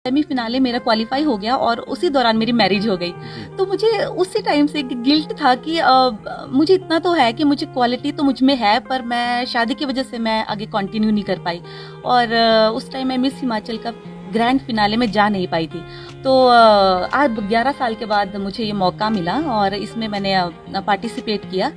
Semi finale मेरा qualify हो गया और उसी दौरान मेरी मैरिज हो गई। तो मुझे उसी टाइम से गिल्ट था कि मुझे इतना तो है कि मुझे क्वालिटी तो मुझ में है, पर मैं शादी की वजह से मैं आगे कंटिन्यू नहीं कर पाई। और उस टाइम मैं मिस हिमाचल का ग्रैंड फिनाले में जा नहीं पाई थी। तो आज 11 साल के बाद मुझे ये मौका मिला और इसमें मैंने पार्टिसिपेट किया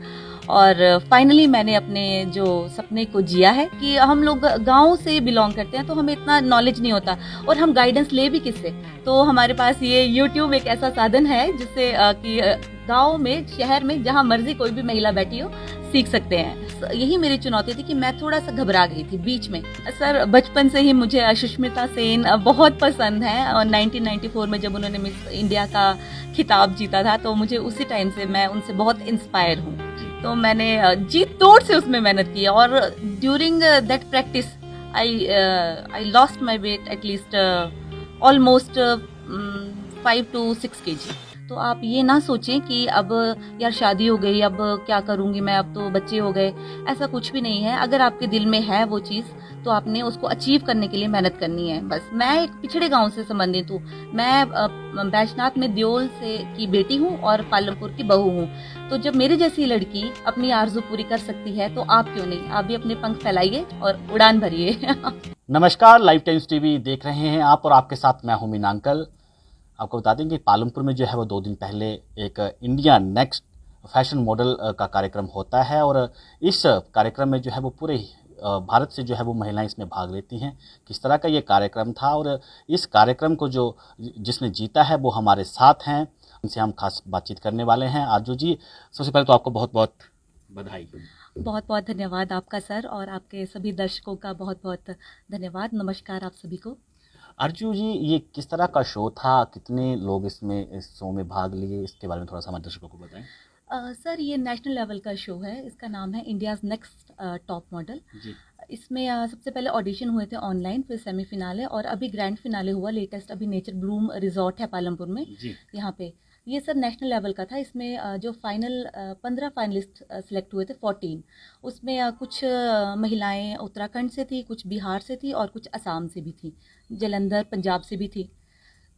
और फाइनली मैंने अपने जो सपने को जिया है। कि हम लोग गांव से बिलोंग करते हैं तो हमें इतना नॉलेज नहीं होता और हम गाइडेंस ले भी किससे। तो हमारे पास ये यूट्यूब एक ऐसा साधन है जिससे कि गांव में शहर में जहां मर्जी कोई भी महिला बैठी हो सीख सकते हैं। यही मेरी चुनौती थी कि मैं थोड़ा सा घबरा गई थी बीच में। सर बचपन से ही मुझे सुष्मिता सेन बहुत पसंद है और 1994 में जब उन्होंने मिस इंडिया का खिताब जीता था तो मुझे उसी टाइम से मैं उनसे बहुत इंस्पायर हूँ। तो मैंने जी तोड़ से उसमें मेहनत की और during that practice I lost my weight at least almost 5 to 6 kg। तो आप ये ना सोचें कि अब यार शादी हो गई अब क्या करूंगी मैं, अब तो बच्चे हो गए। ऐसा कुछ भी नहीं है। अगर आपके दिल में है वो चीज़ तो आपने उसको अचीव करने के लिए मेहनत करनी है बस। मैं एक पिछड़े गांव से संबंधित हूँ। मैं बैजनाथ में दियोल से की बेटी हूँ और पालमपुर की बहू हूँ। तो जब मेरे जैसी लड़की अपनी आरजू पूरी कर सकती है तो आप क्यों नहीं। आप भी अपने पंख फैलाइए और उड़ान भरिए। नमस्कार, लाइव टाइम्स टीवी देख रहे हैं आप और आपके साथ मैं हूं मीनांकल। आपको बता दें कि पालमपुर में जो है वो 2 दिन पहले एक इंडिया नेक्स्ट फैशन मॉडल का कार्यक्रम होता है और इस कार्यक्रम में जो है वो पूरे भारत से जो है वो महिलाएं इसमें भाग लेती हैं। किस तरह का ये कार्यक्रम था और इस कार्यक्रम को जिसने जीता है वो हमारे साथ हैं, उनसे हम खास बातचीत करने वाले हैं। आरजू जी, सबसे पहले तो आपको बहुत बहुत बधाई। बहुत बहुत धन्यवाद आपका सर और आपके सभी दर्शकों का बहुत बहुत धन्यवाद। नमस्कार आप सभी को। आरजू जी, ये किस तरह का शो था, कितने लोग इस शो में भाग लिए, इसके बारे में थोड़ा सा हमारे दर्शकों को बताएं। सर ये नेशनल लेवल का शो है। इसका नाम है इंडियाज़ नेक्स्ट टॉप मॉडल। जी। इसमें सबसे पहले ऑडिशन हुए थे ऑनलाइन, फिर सेमीफिनाले और अभी ग्रैंड फिनाले हुआ लेटेस्ट। अभी नेचर ब्लूम रिजॉर्ट है पालमपुर में जी। यहाँ पे। ये सर नेशनल लेवल का था। इसमें जो फाइनल 15 फाइनलिस्ट सिलेक्ट हुए थे 14। उसमें कुछ महिलाएं उत्तराखंड से थी, कुछ बिहार से थी और कुछ असम से भी थी, जलंधर पंजाब से भी थी।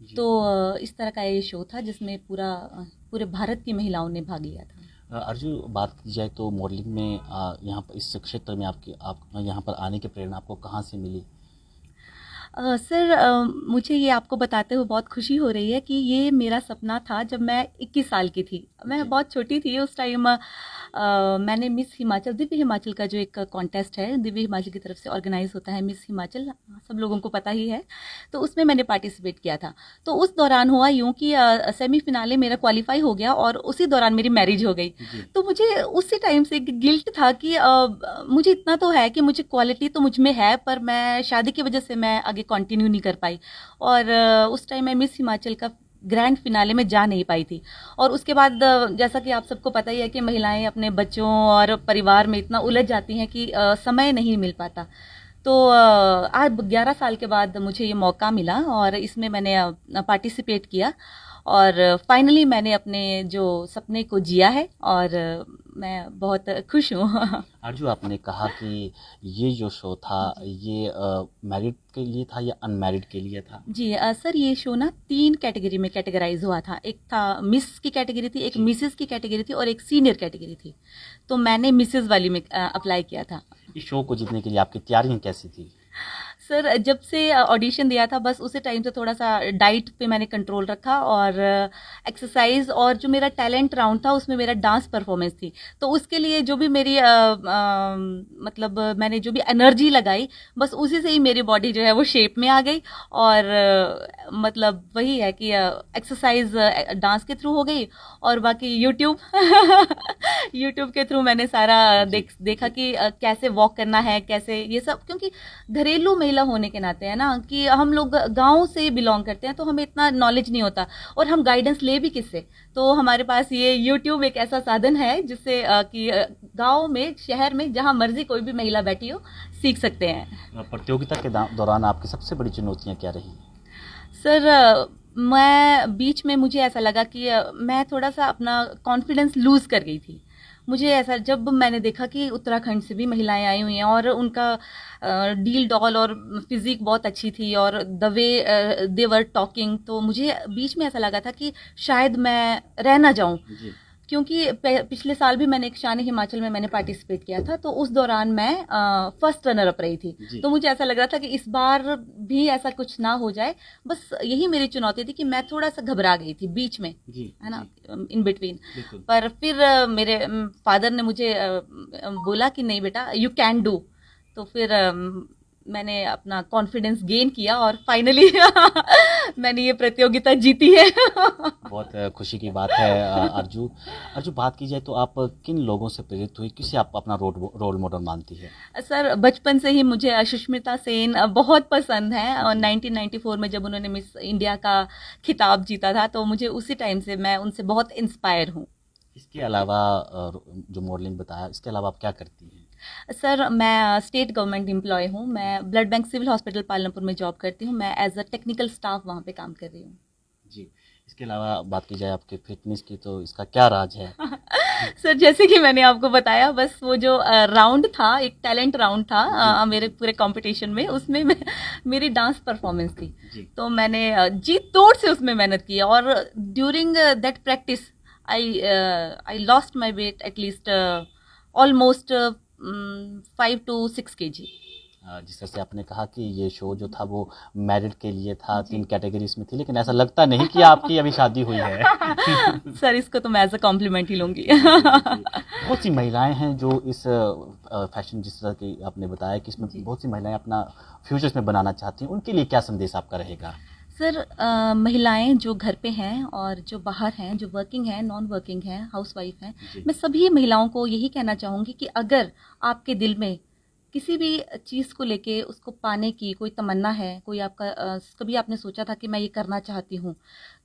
तो इस तरह का ये शो था जिसमें पूरे भारत की महिलाओं ने भाग लिया था। अर्जु, बात की जाए तो मॉडलिंग में यहाँ पर इस क्षेत्र में आप यहाँ पर आने की प्रेरणा आपको कहाँ से मिली? सर मुझे ये आपको बताते हुए बहुत खुशी हो रही है कि ये मेरा सपना था जब मैं 21 साल की थी। मैं बहुत छोटी थी उस टाइम। मैंने मिस हिमाचल, दिव्य हिमाचल का जो एक कॉन्टेस्ट है दिव्य हिमाचल की तरफ से ऑर्गेनाइज होता है मिस हिमाचल, सब लोगों को पता ही है। तो उसमें मैंने पार्टिसिपेट किया था। तो उस दौरान हुआ यूँ कि सेमीफिनाले मेरा क्वालिफाई हो गया और उसी दौरान मेरी मैरिज हो गई। तो मुझे उसी टाइम से गिल्ट था कि मुझे इतना तो है कि मुझे क्वालिटी तो मुझ में है, पर मैं शादी की वजह से मैं आगे कंटिन्यू नहीं कर पाई। और उस टाइम मैं मिस हिमाचल का ग्रैंड फिनाले में जा नहीं पाई थी। और उसके बाद जैसा कि आप सबको पता ही है कि महिलाएं अपने बच्चों और परिवार में इतना उलझ जाती हैं कि समय नहीं मिल पाता। तो आज 11 साल के बाद मुझे ये मौका मिला और इसमें मैंने पार्टिसिपेट किया और फाइनली मैंने अपने जो सपने को जिया है और मैं बहुत खुश हूँ। आरजू, आपने कहा कि ये जो शो था ये मैरिड के लिए था या अनमैरिड के लिए था? जी सर ये शो ना 3 कैटेगरी में कैटेगराइज हुआ था। एक था मिस की कैटेगरी थी, एक मिसेस की कैटेगरी थी और एक सीनियर कैटेगरी थी। तो मैंने मिसेस वाली में अप्लाई किया था। इस शो को जीतने के लिए आपकी तैयारियां कैसी थी? सर जब से ऑडिशन दिया था बस उसी टाइम से थोड़ा सा डाइट पे मैंने कंट्रोल रखा और एक्सरसाइज और जो मेरा टैलेंट राउंड था उसमें मेरा डांस परफॉर्मेंस थी। तो उसके लिए जो भी मेरी मतलब मैंने जो भी एनर्जी लगाई बस उसी से ही मेरी बॉडी जो है वो शेप में आ गई। और मतलब वही है कि एक्सरसाइज डांस के थ्रू हो गई और बाकी यूट्यूब यूट्यूब के थ्रू मैंने सारा देखा कि कैसे वॉक करना है, कैसे ये सब। क्योंकि घरेलू महिला होने के नाते है ना कि हम लोग गांव से बिलोंग करते हैं तो हमें इतना नॉलेज नहीं होता और हम गाइडेंस ले भी किससे। तो हमारे पास ये यूट्यूब एक ऐसा साधन है जिससे कि गांव में शहर में जहां मर्जी कोई भी महिला बैठी हो सीख सकते हैं। प्रतियोगिता के दौरान आपकी सबसे बड़ी चुनौतियां क्या रही? सर मैं बीच में मुझे ऐसा लगा कि मैं थोड़ा सा अपना कॉन्फिडेंस लूज कर गई थी। मुझे ऐसा जब मैंने देखा कि उत्तराखंड से भी महिलाएं आई हुई हैं और उनका डील डॉल और फिजिक बहुत अच्छी थी और the way they were talking, तो मुझे बीच में ऐसा लगा था कि शायद मैं रह ना जाऊं, जी क्योंकि पिछले साल भी मैंने एक शान हिमाचल में मैंने पार्टिसिपेट किया था, तो उस दौरान मैं फर्स्ट रनर अप रही थी। जी तो मुझे ऐसा लग रहा था कि इस बार भी ऐसा कुछ ना हो जाए, बस यही मेरी चुनौती थी कि मैं थोड़ा सा घबरा गई थी बीच में, जी है ना, जी इन बिटवीन। बिल्कुल। पर फिर मेरे फादर ने मुझे बोला कि नहीं बेटा, यू कैन डू। तो फिर मैंने अपना कॉन्फिडेंस गेन किया और फाइनली मैंने ये प्रतियोगिता जीती है। बहुत खुशी की बात है। अर्जू अर्जू, बात की जाए तो आप किन लोगों से प्रेरित हुई, किसे आप अपना रोल मॉडल मानती है? सर बचपन से ही मुझे सुष्मिता सेन बहुत पसंद है, और 1994 में जब उन्होंने मिस इंडिया का खिताब जीता था, तो मुझे उसी टाइम से मैं उनसे बहुत इंस्पायर हूँ। इसके अलावा जो मॉडलिंग बताया, इसके अलावा आप क्या करती हैं? सर मैं स्टेट गवर्नमेंट एम्प्लॉय हूँ, मैं blood bank civil hospital Palampur में जॉब करती हूँ, मैं एज अ टेक्निकल स्टाफ वहाँ पे काम कर रही हूँ। जी, इसके अलावा बात की जाए आपके फिटनेस की, तो इसका क्या राज है? सर जैसे कि मैंने आपको बताया, बस वो जो राउंड था, एक टैलेंट राउंड था मेरे पूरे कंपटीशन में, उसमें मेरी डांस परफॉर्मेंस थी। जी तो मैंने जी तोड़ से उसमें मेहनत की, और during that practice I lost my weight at least almost 5 to 6 kg। जिस तरह से आपने कहा कि ये शो जो था वो मैरिड के लिए था, 3 कैटेगरीज में थी, लेकिन ऐसा लगता नहीं कि आपकी अभी शादी हुई है। सर इसको तो मैं एज अ कॉम्प्लीमेंट ही लूंगी। बहुत सी महिलाएं हैं जो इस फैशन, जिस तरह की आपने बताया कि इसमें बहुत सी महिलाएं अपना फ्यूचर्स में बनाना चाहती हैं, उनके लिए क्या संदेश आपका रहेगा? सर महिलाएं जो घर पे हैं और जो बाहर हैं, जो वर्किंग हैं, नॉन वर्किंग हैं, हाउसवाइफ हैं, मैं सभी महिलाओं को यही कहना चाहूँगी कि अगर आपके दिल में किसी भी चीज़ को लेके उसको पाने की कोई तमन्ना है, कोई आपका कभी आपने सोचा था कि मैं ये करना चाहती हूँ,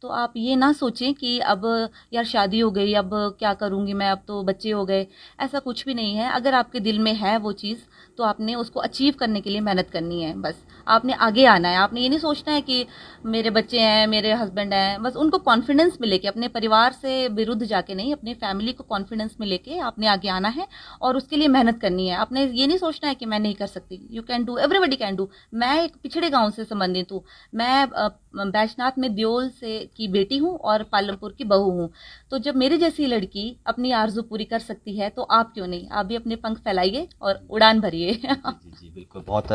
तो आप ये ना सोचें कि अब यार शादी हो गई, अब क्या करूँगी मैं, अब तो बच्चे हो गए। ऐसा कुछ भी नहीं है। अगर आपके दिल में है वो चीज़, तो आपने उसको अचीव करने के लिए मेहनत करनी है। बस आपने आगे आना है। आपने ये नहीं सोचना है कि मेरे बच्चे हैं, मेरे हस्बैंड हैं, बस उनको कॉन्फिडेंस में लेके, अपने परिवार से विरुद्ध जाके नहीं, अपने फैमिली को कॉन्फिडेंस में लेके आपने आगे आना है और उसके लिए मेहनत करनी है। आपने ये नहीं सोचना है कि मैं नहीं कर सकती। You can do, everybody can do. मैं एक पिछड़े गांव से संबंधित हूँ, मैं बैजनाथ में द्योल से की बेटी हूँ और पालमपुर की बहू हूँ। तो जब मेरे जैसी लड़की अपनी आरजू पूरी कर सकती है, तो आप क्यों नहीं? आप भी अपने पंख फैलाइए और उड़ान भरिए। जी बिल्कुल, बहुत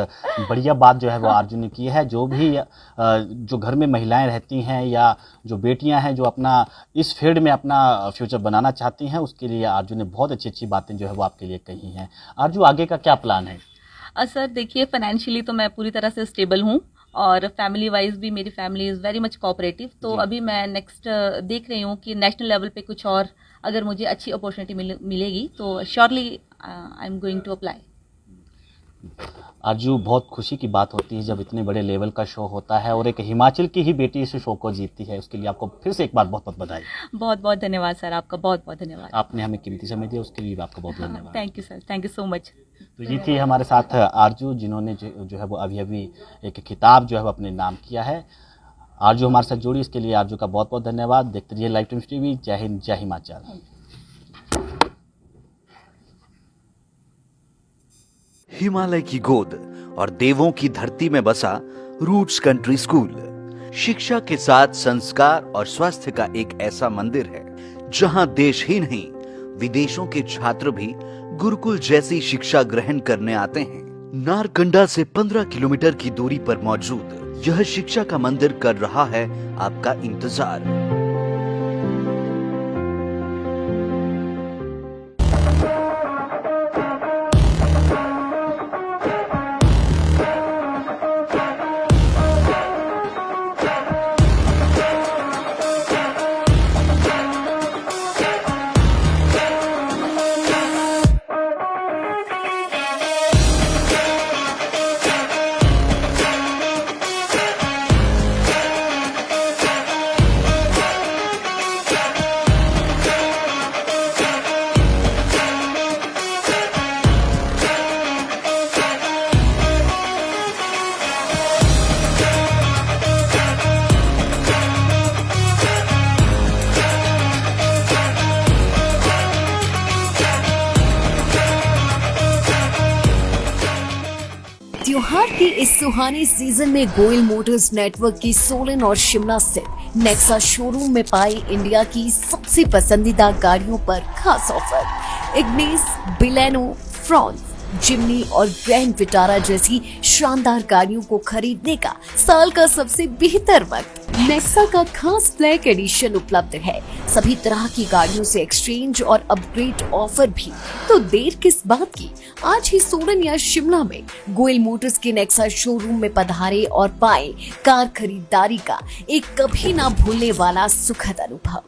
बढ़िया बात जो है वो अर्जुन ने की है। जो भी जो घर में महिलाएं रहती हैं या जो बेटियां हैं जो अपना इस फील्ड में अपना फ्यूचर बनाना चाहती हैं, उसके लिए अर्जुन ने बहुत अच्छी अच्छी बातें जो है वो आपके लिए कही हैं। अर्जुन, आगे का क्या प्लान है? सर देखिए, फाइनेंशियली तो मैं पूरी तरह से स्टेबल हूँ, और फैमिली वाइज भी मेरी family is very much cooperative. तो अभी मैं नेक्स्ट देख रही हूँ कि नेशनल लेवल पे कुछ और अगर मुझे अच्छी अपॉर्चुनिटी मिलेगी तो surely I am going to apply. Arju, बहुत खुशी की बात होती है जब इतने बड़े लेवल का शो होता है और एक हिमाचल की ही बेटी इस शो को जीतती है। उसके लिए आपको फिर से एक बार बहुत बहुत बधाई। बहुत बहुत धन्यवाद सर, आपका बहुत बहुत धन्यवाद। आपने हमें कीमती समय दिया, उसके लिए भी आपका बहुत धन्यवाद। Thank you sir, thank you so much. तो ये थी हमारे साथ आरजू, जिन्होंने जो है वो अभी एक खिताब जो है वो अपने नाम किया है। आरजू हमारे साथ जुड़ी, इसके लिए आरजू का बहुत बहुत धन्यवाद। देखते रहिए लाइव टाइम्स टीवी। जय हिंद, जय हिमाचल। हिमालय की गोद और देवों की धरती में बसा रूट्स कंट्री स्कूल शिक्षा के साथ संस्कार और स्वास्थ्य का एक ऐसा मंदिर है जहां देश ही नहीं विदेशों के छात्र भी गुरुकुल जैसी शिक्षा ग्रहण करने आते हैं। नारकंडा से 15 किलोमीटर की दूरी पर मौजूद यह शिक्षा का मंदिर कर रहा है आपका इंतजार। के इस सुहाने सीजन में गोयल मोटर्स नेटवर्क की सोलन और शिमला स्थित नेक्सा शोरूम में पाई इंडिया की सबसे पसंदीदा गाड़ियों पर खास ऑफर। इग्निस, बिलेनो, फ्रॉन्स, जिमनी और ग्रैंड विटारा जैसी शानदार गाड़ियों को खरीदने का साल का सबसे बेहतर वक्त। नेक्सा का खास ब्लैक एडिशन उपलब्ध है। सभी तरह की गाड़ियों से एक्सचेंज और अपग्रेड ऑफर भी। तो देर किस बात की, आज ही सोलन या शिमला में गोयल मोटर्स के नेक्सा शोरूम में पधारे और पाए कार खरीदारी का एक कभी ना भूलने वाला सुखद अनुभव।